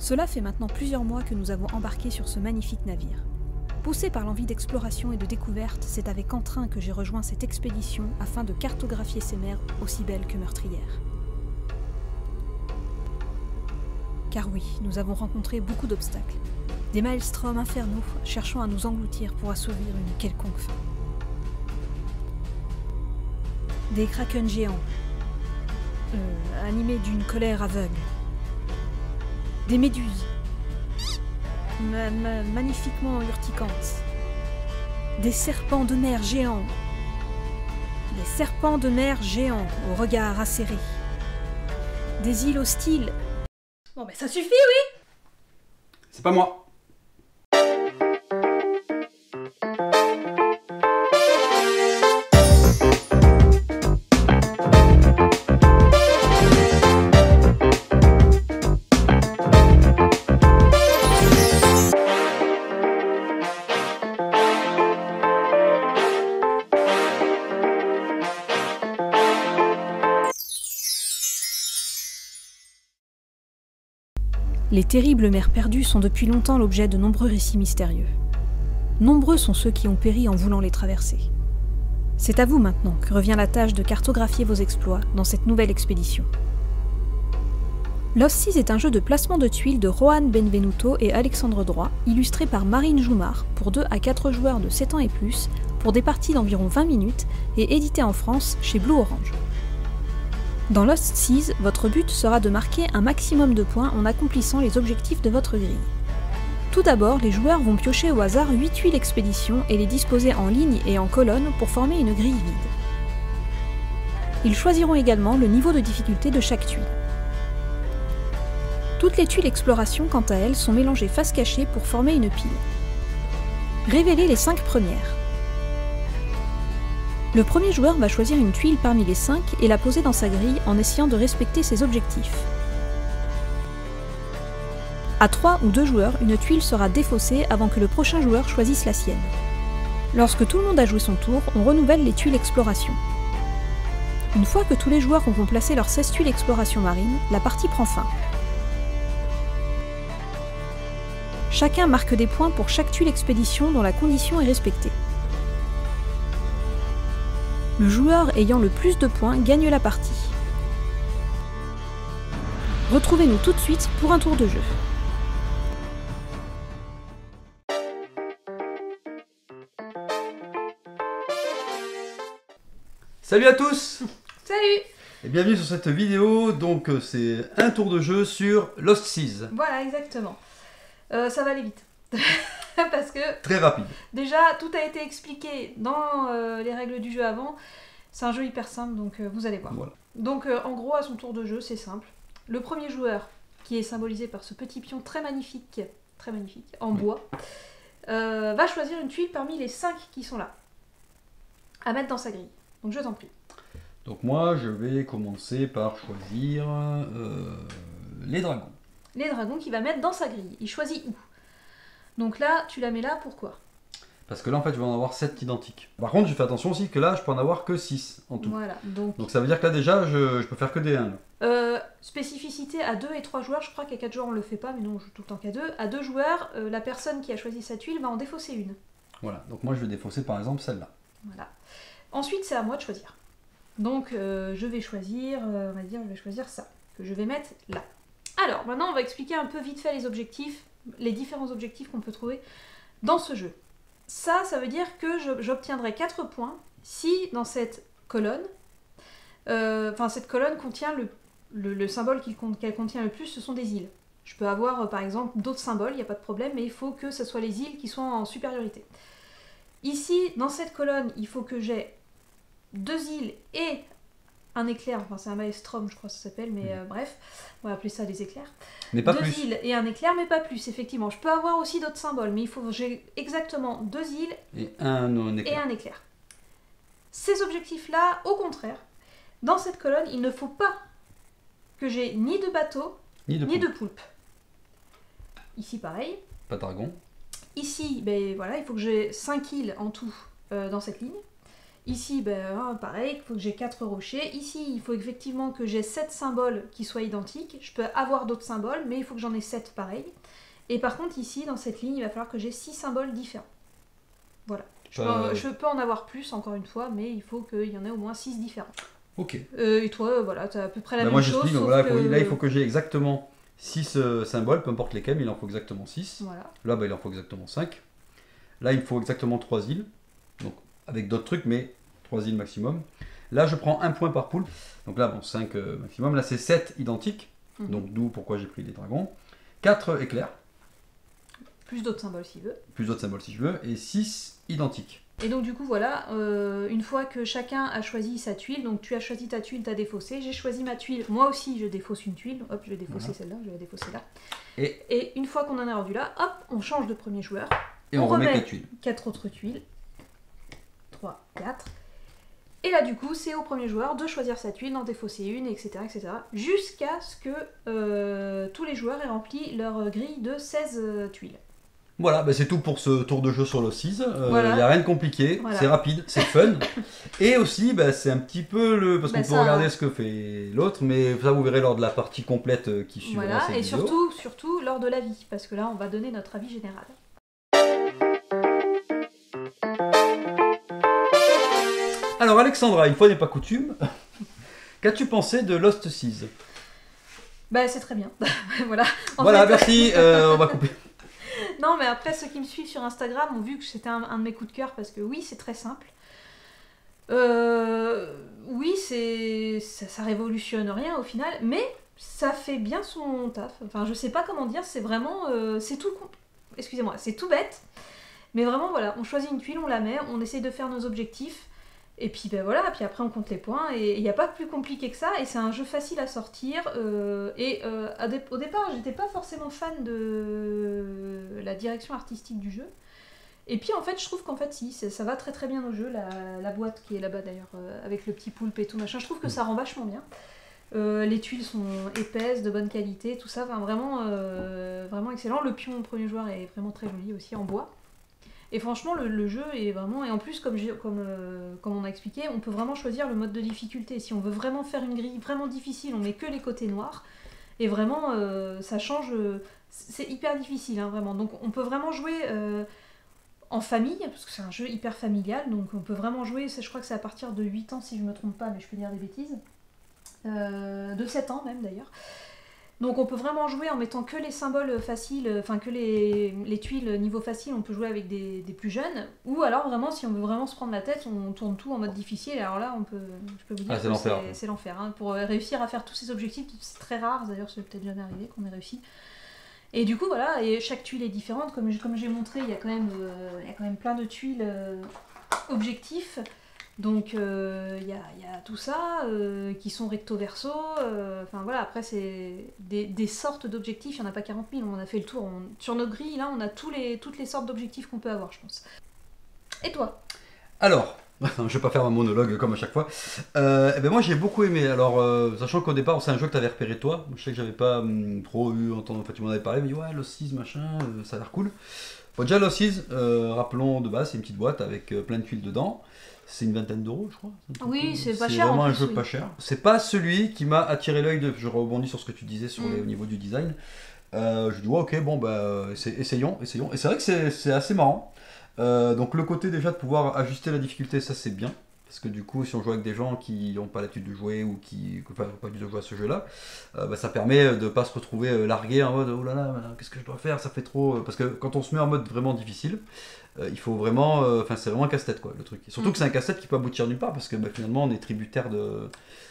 Cela fait maintenant plusieurs mois que nous avons embarqué sur ce magnifique navire. Poussé par l'envie d'exploration et de découverte, c'est avec entrain que j'ai rejoint cette expédition afin de cartographier ces mers aussi belles que meurtrières. Car oui, nous avons rencontré beaucoup d'obstacles. Des maelstroms infernaux cherchant à nous engloutir pour assouvir une quelconque fin. Des krakens géants, animés d'une colère aveugle. Des méduses, magnifiquement urticantes. Des serpents de mer géants. Des serpents de mer géants au regard acéré. Des îles hostiles. Bon, mais ça suffit, oui! C'est pas moi. Les terribles mers perdues sont depuis longtemps l'objet de nombreux récits mystérieux. Nombreux sont ceux qui ont péri en voulant les traverser. C'est à vous maintenant que revient la tâche de cartographier vos exploits dans cette nouvelle expédition. Lost Seas est un jeu de placement de tuiles de Rohan Benvenuto et Alexandre Droit, illustré par Marine Joumard pour 2 à 4 joueurs de 7 ans et plus, pour des parties d'environ 20 minutes, et édité en France chez Blue Orange. Dans Lost Seas, votre but sera de marquer un maximum de points en accomplissant les objectifs de votre grille. Tout d'abord, les joueurs vont piocher au hasard 8 tuiles expédition et les disposer en ligne et en colonne pour former une grille vide. Ils choisiront également le niveau de difficulté de chaque tuile. Toutes les tuiles exploration, quant à elles, sont mélangées face cachée pour former une pile. Révélez les 5 premières. Le premier joueur va choisir une tuile parmi les 5 et la poser dans sa grille en essayant de respecter ses objectifs. À 3 ou 2 joueurs, une tuile sera défaussée avant que le prochain joueur choisisse la sienne. Lorsque tout le monde a joué son tour, on renouvelle les tuiles exploration. Une fois que tous les joueurs auront placé leurs 16 tuiles exploration marine, la partie prend fin. Chacun marque des points pour chaque tuile expédition dont la condition est respectée. Le joueur ayant le plus de points gagne la partie. Retrouvez-nous tout de suite pour un tour de jeu. Salut à tous Salut! et bienvenue sur cette vidéo. Donc c'est un tour de jeu sur Lost Seas. Voilà, exactement. Ça va aller vite. Parce que Très rapide. déjà, tout a été expliqué dans les règles du jeu avant. C'est un jeu hyper simple, donc vous allez voir. Voilà. Donc en gros, à son tour de jeu, c'est simple. Le premier joueur, qui est symbolisé par ce petit pion très magnifique, en bois, va choisir une tuile parmi les 5 qui sont là, à mettre dans sa grille. Donc je t'en prie. Donc moi je vais commencer par choisir les dragons. Les dragons qu'il va mettre dans sa grille. Il choisit où? Donc là, tu la mets là, pourquoi? Parce que là en fait je vais en avoir 7 identiques. Par contre je fais attention aussi que là je peux en avoir que 6 en tout. Voilà, donc ça veut dire que là déjà je peux faire que des 1. spécificité à 2 et 3 joueurs, je crois qu'à 4 joueurs on le fait pas, mais non, on joue tout le temps qu'à 2. À 2 joueurs, la personne qui a choisi sa tuile va en défausser une. Voilà, donc moi je vais défausser par exemple celle-là. Voilà. Ensuite, c'est à moi de choisir. Donc je vais choisir, on va dire, je vais choisir ça, que je vais mettre là. Alors, maintenant on va expliquer un peu vite fait les objectifs, les différents objectifs qu'on peut trouver dans ce jeu. Ça veut dire que j'obtiendrai 4 points si dans cette colonne, cette colonne contient le symbole qu'elle contient le plus, ce sont des îles. Je peux avoir par exemple d'autres symboles, il n'y a pas de problème, mais il faut que ce soit les îles qui soient en supériorité. Ici, dans cette colonne, il faut que j'ai 2 îles et un éclair, enfin c'est un maelstrom je crois que ça s'appelle, mais bref, on va appeler ça des éclairs. Mais pas 2 plus. îles et un éclair, mais pas plus, effectivement. Je peux avoir aussi d'autres symboles, mais il faut que j'ai exactement 2 îles Et un éclair. et un éclair. Ces objectifs-là, au contraire, dans cette colonne, il ne faut pas que j'ai ni de bateau, ni de poulpe. Ici pareil. Pas de dragon. Ici, ben voilà, il faut que j'ai 5 îles en tout dans cette ligne. Ici, pareil, il faut que j'ai 4 rochers. Ici, il faut effectivement que j'ai 7 symboles qui soient identiques. Je peux avoir d'autres symboles, mais il faut que j'en ai 7 pareils. Et par contre, ici, dans cette ligne, il va falloir que j'ai 6 symboles différents. Voilà. Je peux en avoir plus, encore une fois, mais il faut qu'il y en ait au moins 6 différents. Ok. Et toi, voilà, tu as à peu près la même moi chose. j'explique, voilà, là il faut que j'ai exactement 6 symboles, peu importe lesquels, mais il en faut exactement 6. Voilà. Là il en faut exactement 5. Là il me faut exactement 3 îles, donc avec d'autres trucs, mais 3 îles maximum. Là je prends un point par poule, donc là bon 5 maximum, là c'est 7 identiques, donc d'où pourquoi j'ai pris les dragons. 4 éclairs. Plus d'autres symboles si je veux. Plus d'autres symboles si je veux, et 6 identiques. Et donc du coup voilà, une fois que chacun a choisi sa tuile, donc tu as choisi ta tuile, tu as défaussé, j'ai choisi ma tuile, moi aussi je défausse une tuile, hop je vais défausser celle-là, je vais la défausser là. Et une fois qu'on en est rendu là, hop, on change de premier joueur. Et on remet 4 tuiles. 4 autres tuiles. 3, 4. Et là du coup c'est au premier joueur de choisir sa tuile, d'en défausser une, etc. etc. jusqu'à ce que tous les joueurs aient rempli leur grille de 16 tuiles. Voilà, c'est tout pour ce tour de jeu sur l'O6. Voilà. Y a rien de compliqué, c'est rapide, c'est fun. Et aussi, c'est un petit peu le... Parce qu'on peut regarder ce que fait l'autre, mais ça vous verrez lors de la partie complète qui suivra cette vidéo. Et surtout lors de l'avis, parce que là on va donner notre avis général. Alors Alexandra, une fois n'est pas coutume, qu'as-tu pensé de Lost Seas? C'est très bien. Voilà. Voilà, merci, on va couper. Non, mais après, ceux qui me suivent sur Instagram ont vu que c'était un de mes coups de cœur parce que oui, c'est très simple. Oui, ça révolutionne rien au final, mais ça fait bien son taf. Enfin, je sais pas comment dire, c'est vraiment... Excusez-moi, c'est tout bête. Mais vraiment, voilà, on choisit une tuile, on la met, on essaye de faire nos objectifs. Et puis voilà, puis après on compte les points, et il n'y a pas plus compliqué que ça, et c'est un jeu facile à sortir, au départ j'étais pas forcément fan de la direction artistique du jeu, et puis en fait je trouve qu'en fait si, ça va très très bien au jeu, la boîte qui est là-bas d'ailleurs, avec le petit poulpe et tout machin, je trouve que ça rend vachement bien. Les tuiles sont épaisses, de bonne qualité, tout ça, vraiment excellent. Le pion au premier joueur est vraiment très joli aussi, en bois. Et franchement, le jeu est vraiment... Et en plus, comme on a expliqué, on peut vraiment choisir le mode de difficulté. Si on veut vraiment faire une grille vraiment difficile, on met que les côtés noirs. Et vraiment, ça change... C'est hyper difficile, hein, vraiment. Donc on peut vraiment jouer en famille, parce que c'est un jeu hyper familial. Donc on peut vraiment jouer, je crois que c'est à partir de 8 ans, si je me trompe pas, mais je peux dire des bêtises. De 7 ans même, d'ailleurs. Donc on peut vraiment jouer en mettant que les symboles faciles, enfin que les tuiles niveau facile, on peut jouer avec des plus jeunes. Ou alors vraiment, si on veut vraiment se prendre la tête, on tourne tout en mode difficile. Alors là, je peux vous dire que c'est l'enfer. Hein. Pour réussir à faire tous ces objectifs, c'est très rare, d'ailleurs c'est peut-être jamais arrivé qu'on ait réussi. Et du coup voilà, et chaque tuile est différente, comme j'ai montré, il y a quand même plein de tuiles objectifs. Donc il y a tout ça qui sont recto verso, enfin voilà, après c'est des sortes d'objectifs, il n'y en a pas 40 000, on en a fait le tour. Sur notre grille là on a toutes les sortes d'objectifs qu'on peut avoir, je pense. Et toi? Alors, je vais pas faire un monologue comme à chaque fois. Moi j'ai beaucoup aimé, alors sachant qu'au départ c'est un jeu que tu avais repéré toi, je sais que j'avais pas trop eu entendu, en fait tu m'en avais parlé, mais ouais Lost Seas machin, ça a l'air cool. Bon, déjà Lost Seas, rappelons de base, c'est une petite boîte avec plein de tuiles dedans. C'est une vingtaine d'euros, je crois. Oui, c'est pas cher. C'est vraiment un jeu pas cher. C'est pas celui qui m'a attiré l'œil. Je rebondis sur ce que tu disais au niveau du design. Je dis ouais, ok, bon essayons. Et c'est vrai que c'est assez marrant. Donc le côté déjà de pouvoir ajuster la difficulté, ça c'est bien. Parce que du coup, si on joue avec des gens qui n'ont pas l'habitude de jouer ou qui n'ont pas l'habitude de jouer à ce jeu-là, ça permet de ne pas se retrouver largué en mode oh là là, qu'est-ce que je dois faire, ça fait trop. Parce que quand on se met en mode vraiment difficile, il faut vraiment. C'est vraiment un casse-tête quoi, le truc. Et surtout que c'est un casse-tête qui peut aboutir nulle part parce que finalement on est tributaire de.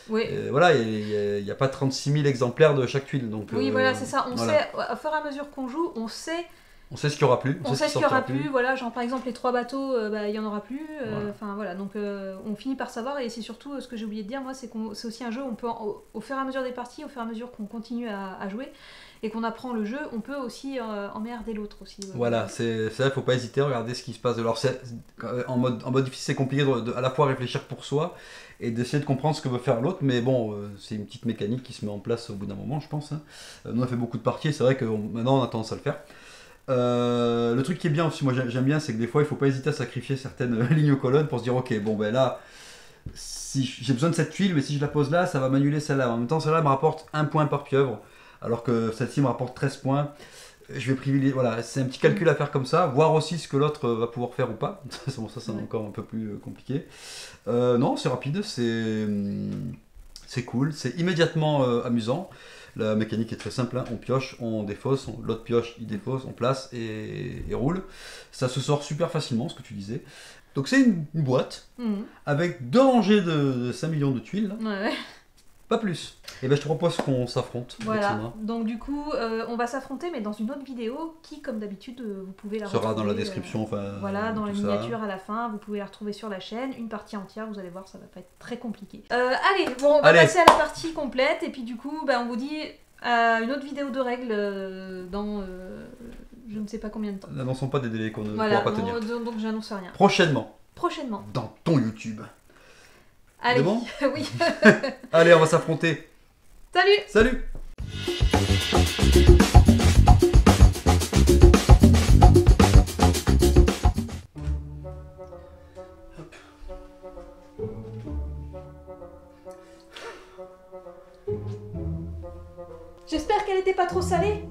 Oui. Voilà, il n'y a pas 36 000 exemplaires de chaque tuile. Donc, oui, voilà, c'est ça. On sait, au fur et à mesure qu'on joue, on sait ce qu'il y aura plus. On sait ce qu'il y aura plus. Voilà, genre par exemple les 3 bateaux, il y en aura plus. Enfin voilà, donc on finit par savoir, et c'est surtout ce que j'ai oublié de dire, moi, c'est aussi un jeu où on peut, au fur et à mesure des parties, au fur et à mesure qu'on continue à jouer et qu'on apprend le jeu, on peut aussi emmerder l'autre aussi. Voilà, c'est ça, il faut pas hésiter à regarder ce qui se passe. Alors en mode difficile, c'est compliqué de à la fois réfléchir pour soi et d'essayer de comprendre ce que veut faire l'autre, mais bon, c'est une petite mécanique qui se met en place au bout d'un moment, je pense. Hein. Nous on a fait beaucoup de parties, et c'est vrai que maintenant on a tendance à le faire. Le truc qui est bien aussi, moi j'aime bien, c'est que des fois il faut pas hésiter à sacrifier certaines lignes aux colonnes pour se dire ok, bon ben là, si j'ai besoin de cette tuile, mais si je la pose là, ça va m'annuler celle-là. En même temps, celle-là me rapporte 1 point par pieuvre, alors que celle-ci me rapporte 13 points. Je vais privilégier, voilà, c'est un petit calcul à faire comme ça, voir aussi ce que l'autre va pouvoir faire ou pas. Bon, ça c'est encore un peu plus compliqué. Non, c'est rapide, c'est cool, c'est immédiatement amusant. La mécanique est très simple, hein. On pioche, on défausse, l'autre pioche, il défausse, on place et roule. Ça se sort super facilement, ce que tu disais. Donc c'est une boîte avec 2 rangées de 5 millions de tuiles. Ouais. Pas plus. Et ben je te propose qu'on s'affronte. Voilà, donc du coup on va s'affronter mais dans une autre vidéo qui comme d'habitude vous pouvez la retrouver. Sera dans la description, voilà, dans la ça. Miniature à la fin, vous pouvez la retrouver sur la chaîne, une partie entière, vous allez voir ça va pas être très compliqué. Allez, bon on va passer à la partie complète et puis du coup on vous dit à une autre vidéo de règles dans je ne sais pas combien de temps. N'annonçons pas des délais qu'on ne voilà, pourra pas tenir. Donc j'annonce rien. Prochainement. Dans ton YouTube. Allez, bon oui. Allez, on va s'affronter. Salut. Salut. J'espère qu'elle était pas trop salée.